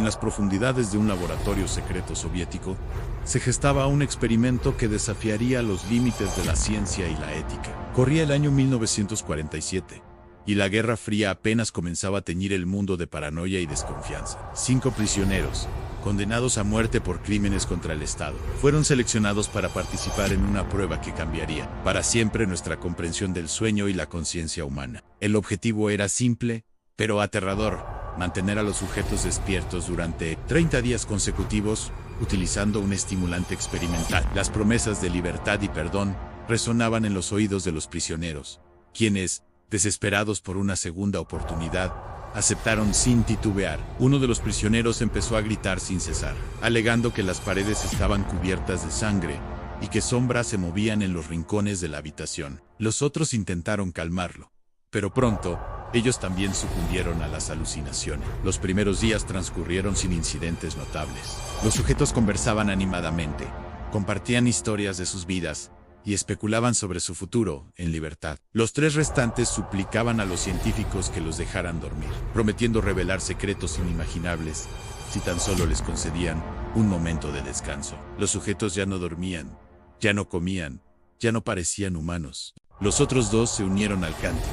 En las profundidades de un laboratorio secreto soviético, se gestaba un experimento que desafiaría los límites de la ciencia y la ética. Corría el año 1947, y la Guerra Fría apenas comenzaba a teñir el mundo de paranoia y desconfianza. 5 prisioneros, condenados a muerte por crímenes contra el Estado, fueron seleccionados para participar en una prueba que cambiaría para siempre nuestra comprensión del sueño y la conciencia humana. El objetivo era simple, pero aterrador: mantener a los sujetos despiertos durante 30 días consecutivos, utilizando un estimulante experimental. Las promesas de libertad y perdón resonaban en los oídos de los prisioneros, quienes, desesperados por una segunda oportunidad, aceptaron sin titubear. Uno de los prisioneros empezó a gritar sin cesar, alegando que las paredes estaban cubiertas de sangre y que sombras se movían en los rincones de la habitación. Los otros intentaron calmarlo, pero pronto ellos también sucumbieron a las alucinaciones. Los primeros días transcurrieron sin incidentes notables. Los sujetos conversaban animadamente, compartían historias de sus vidas y especulaban sobre su futuro en libertad. Los 3 restantes suplicaban a los científicos que los dejaran dormir, prometiendo revelar secretos inimaginables si tan solo les concedían un momento de descanso. Los sujetos ya no dormían, ya no comían, ya no parecían humanos. Los otros 2 se unieron al canto,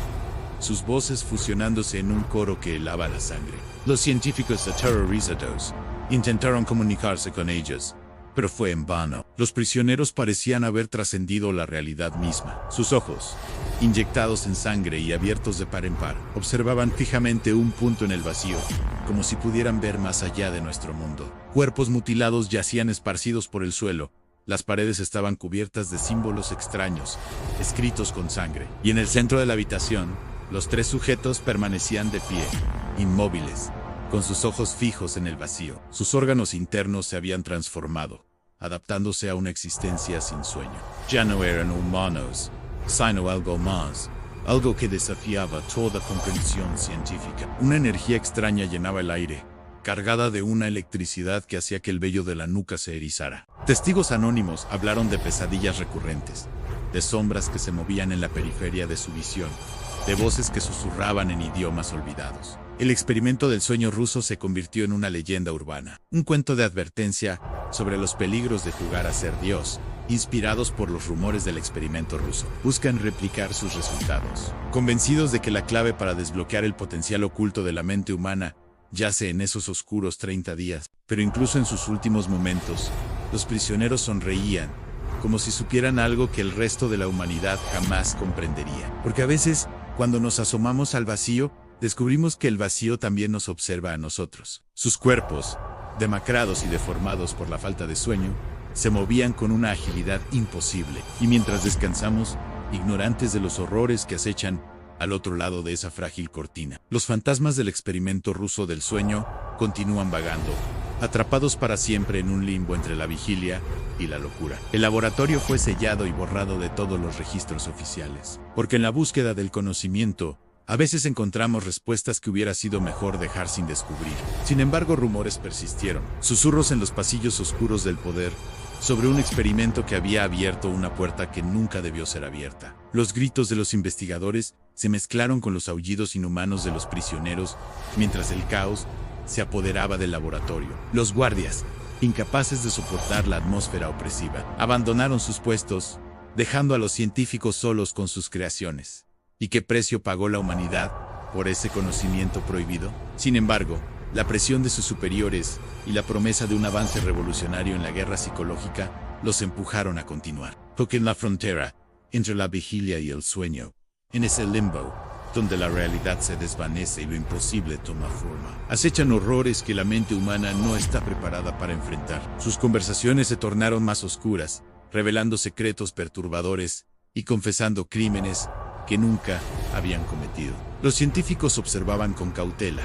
sus voces fusionándose en un coro que helaba la sangre. Los científicos aterrorizados intentaron comunicarse con ellos, pero fue en vano. Los prisioneros parecían haber trascendido la realidad misma. Sus ojos, inyectados en sangre y abiertos de par en par, observaban fijamente un punto en el vacío, como si pudieran ver más allá de nuestro mundo. Cuerpos mutilados yacían esparcidos por el suelo. Las paredes estaban cubiertas de símbolos extraños, escritos con sangre. Y en el centro de la habitación, los 3 sujetos permanecían de pie, inmóviles, con sus ojos fijos en el vacío. Sus órganos internos se habían transformado, adaptándose a una existencia sin sueño. Ya no eran humanos, sino algo más, algo que desafiaba toda comprensión científica. Una energía extraña llenaba el aire, cargada de una electricidad que hacía que el vello de la nuca se erizara. Testigos anónimos hablaron de pesadillas recurrentes, de sombras que se movían en la periferia de su visión, de voces que susurraban en idiomas olvidados. El experimento del sueño ruso se convirtió en una leyenda urbana, un cuento de advertencia sobre los peligros de jugar a ser Dios, inspirados por los rumores del experimento ruso. Buscan replicar sus resultados, convencidos de que la clave para desbloquear el potencial oculto de la mente humana yace en esos oscuros 30 días. Pero incluso en sus últimos momentos, los prisioneros sonreían, como si supieran algo que el resto de la humanidad jamás comprendería. Porque a veces, cuando nos asomamos al vacío, descubrimos que el vacío también nos observa a nosotros. Sus cuerpos, demacrados y deformados por la falta de sueño, se movían con una agilidad imposible. Y mientras descansamos, ignorantes de los horrores que acechan al otro lado de esa frágil cortina, los fantasmas del experimento ruso del sueño continúan vagando, atrapados para siempre en un limbo entre la vigilia y la locura. El laboratorio fue sellado y borrado de todos los registros oficiales, porque en la búsqueda del conocimiento, a veces encontramos respuestas que hubiera sido mejor dejar sin descubrir. Sin embargo, rumores persistieron, susurros en los pasillos oscuros del poder, sobre un experimento que había abierto una puerta que nunca debió ser abierta. Los gritos de los investigadores se mezclaron con los aullidos inhumanos de los prisioneros, mientras el caos se apoderaba del laboratorio. Los guardias, incapaces de soportar la atmósfera opresiva, abandonaron sus puestos, dejando a los científicos solos con sus creaciones. ¿Y qué precio pagó la humanidad por ese conocimiento prohibido? Sin embargo, la presión de sus superiores y la promesa de un avance revolucionario en la guerra psicológica los empujaron a continuar. Porque en la frontera entre la vigilia y el sueño, en ese limbo, donde la realidad se desvanece y lo imposible toma forma, acechan horrores que la mente humana no está preparada para enfrentar. Sus conversaciones se tornaron más oscuras, revelando secretos perturbadores y confesando crímenes que nunca habían cometido. Los científicos observaban con cautela,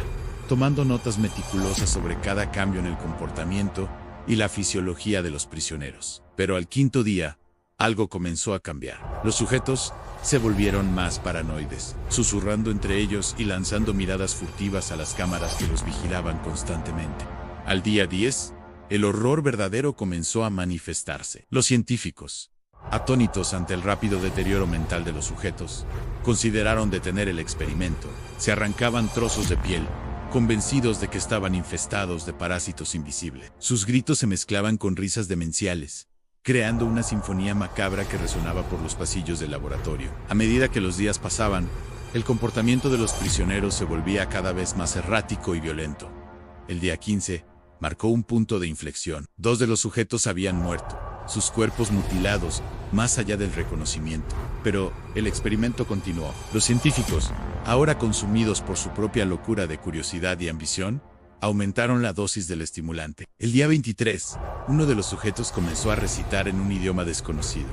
tomando notas meticulosas sobre cada cambio en el comportamiento y la fisiología de los prisioneros. Pero al 5.º día, algo comenzó a cambiar. Los sujetos se volvieron más paranoides, susurrando entre ellos y lanzando miradas furtivas a las cámaras que los vigilaban constantemente. Al día 10, el horror verdadero comenzó a manifestarse. Los científicos, atónitos ante el rápido deterioro mental de los sujetos, consideraron detener el experimento. Se arrancaban trozos de piel, convencidos de que estaban infestados de parásitos invisibles. Sus gritos se mezclaban con risas demenciales, creando una sinfonía macabra que resonaba por los pasillos del laboratorio. A medida que los días pasaban, el comportamiento de los prisioneros se volvía cada vez más errático y violento. El día 15 marcó un punto de inflexión. 2 de los sujetos habían muerto, sus cuerpos mutilados, más allá del reconocimiento. Pero el experimento continuó. Los científicos, ahora consumidos por su propia locura de curiosidad y ambición, aumentaron la dosis del estimulante. El día 23, uno de los sujetos comenzó a recitar en un idioma desconocido,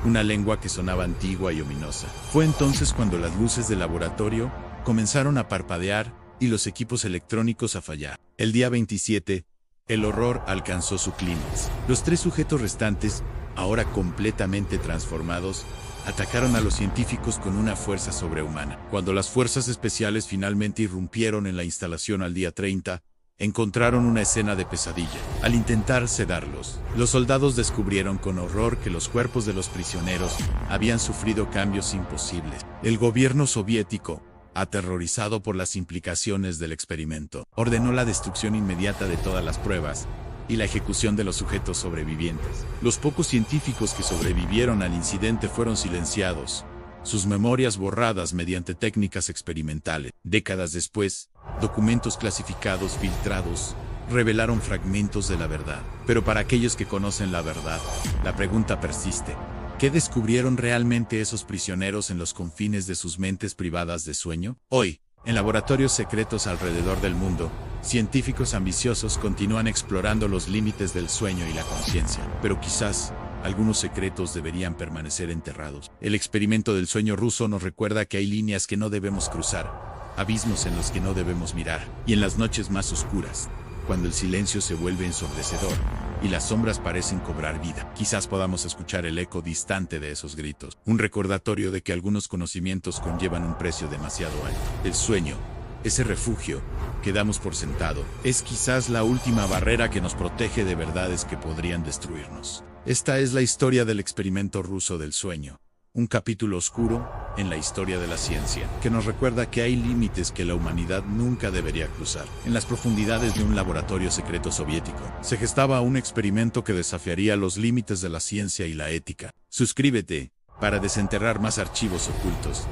una lengua que sonaba antigua y ominosa. Fue entonces cuando las luces del laboratorio comenzaron a parpadear y los equipos electrónicos a fallar. El día 27, el horror alcanzó su clímax. Los 3 sujetos restantes, ahora completamente transformados, atacaron a los científicos con una fuerza sobrehumana. Cuando las fuerzas especiales finalmente irrumpieron en la instalación al día 30, encontraron una escena de pesadilla. Al intentar sedarlos, los soldados descubrieron con horror que los cuerpos de los prisioneros habían sufrido cambios imposibles. El gobierno soviético, aterrorizado por las implicaciones del experimento, ordenó la destrucción inmediata de todas las pruebas y la ejecución de los sujetos sobrevivientes. Los pocos científicos que sobrevivieron al incidente fueron silenciados, sus memorias borradas mediante técnicas experimentales. Décadas después, documentos clasificados filtrados revelaron fragmentos de la verdad. Pero para aquellos que conocen la verdad, la pregunta persiste: ¿qué descubrieron realmente esos prisioneros en los confines de sus mentes privadas de sueño? Hoy, en laboratorios secretos alrededor del mundo, científicos ambiciosos continúan explorando los límites del sueño y la conciencia. Pero quizás algunos secretos deberían permanecer enterrados. El experimento del sueño ruso nos recuerda que hay líneas que no debemos cruzar, abismos en los que no debemos mirar, y en las noches más oscuras, cuando el silencio se vuelve ensordecedor y las sombras parecen cobrar vida, quizás podamos escuchar el eco distante de esos gritos, un recordatorio de que algunos conocimientos conllevan un precio demasiado alto. El sueño, ese refugio que damos por sentado, es quizás la última barrera que nos protege de verdades que podrían destruirnos. Esta es la historia del experimento ruso del sueño, un capítulo oscuro en la historia de la ciencia, que nos recuerda que hay límites que la humanidad nunca debería cruzar. En las profundidades de un laboratorio secreto soviético, se gestaba un experimento que desafiaría los límites de la ciencia y la ética. Suscríbete para desenterrar más archivos ocultos